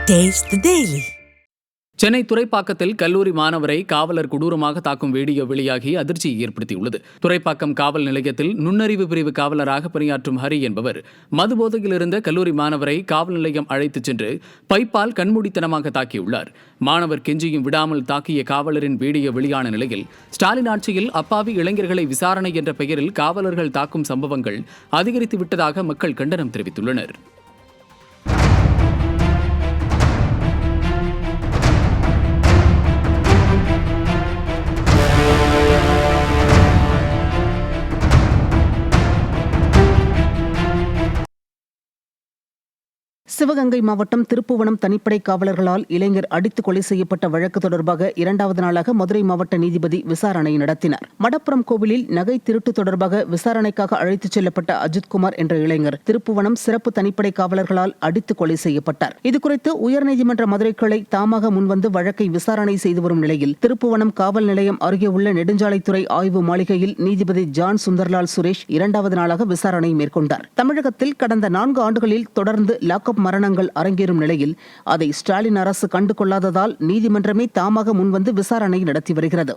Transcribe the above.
Taste the Daily. Chennai துறைப்பாக்கத்தில் கல்லூரி மாணவரை காவலர் கொடூரமாக தாக்கும் வீடியோ வெளியாகி அதிர்ச்சியை ஏற்படுத்தியுள்ளது. துறைப்பாக்கம் காவல் நிலையத்தில் நுண்ணறிவு பிரிவு காவலராக பணியாற்றும் ஹரி என்பவர் மதுபோதையில் இருந்த கல்லூரி மாணவரை காவல் நிலையம் அழைத்துச் சென்று பைப்பால் கண்மூடித்தனமாக தாக்கியுள்ளார். மாணவர் கெஞ்சியும் விடாமல் தாக்கிய காவலரின் வீடியோ வெளியான நிலையில் ஸ்டாலின் ஆட்சியில் அப்பாவி இளைஞர்களை விசாரணை என்ற பெயரில் காவலர்கள் தாக்கும் சம்பவங்கள் அதிகரித்து விட்டதாக மக்கள் கண்டனம் தெரிவித்துள்ளனர். சிவகங்கை மாவட்டம் திருப்புவனம் தனிப்படை காவலர்களால் இளைஞர் அடித்து கொலை செய்யப்பட்ட வழக்கு தொடர்பாக 2வது நாளாக மதுரை மாவட்ட நீதிபதி விசாரணை நடத்தினார். மடப்புரம் கோவிலில் நகை திருட்டு தொடர்பாக விசாரணைக்காக அழைத்துச் செல்லப்பட்ட அஜித்குமார் என்ற இளைஞர் திருப்புவனம் சிறப்பு தனிப்படை காவலர்களால் அடித்து கொலை செய்யப்பட்டார். இதுகுறித்து உயர்நீதிமன்ற மதுரை கிளை தாமாக முன்வந்து வழக்கை விசாரணை செய்து வரும் நிலையில் திருப்புவனம் காவல் நிலையம் அருகே உள்ள நெடுஞ்சாலைத்துறை ஆய்வு மாளிகையில் நீதிபதி ஜான் சுந்தர்லால் சுரேஷ் 2வது நாளாக விசாரணை மேற்கொண்டார். தமிழகத்தில் கடந்த 4 ஆண்டுகளில் தொடர்ந்து லாக்அப் மரணங்கள் அரங்கேறும் நிலையில் அதை ஸ்டாலின் அரசு கண்டுகொள்ளாததால் நீதிமன்றமே தாமாக முன்வந்து விசாரணை நடத்தி வருகிறது.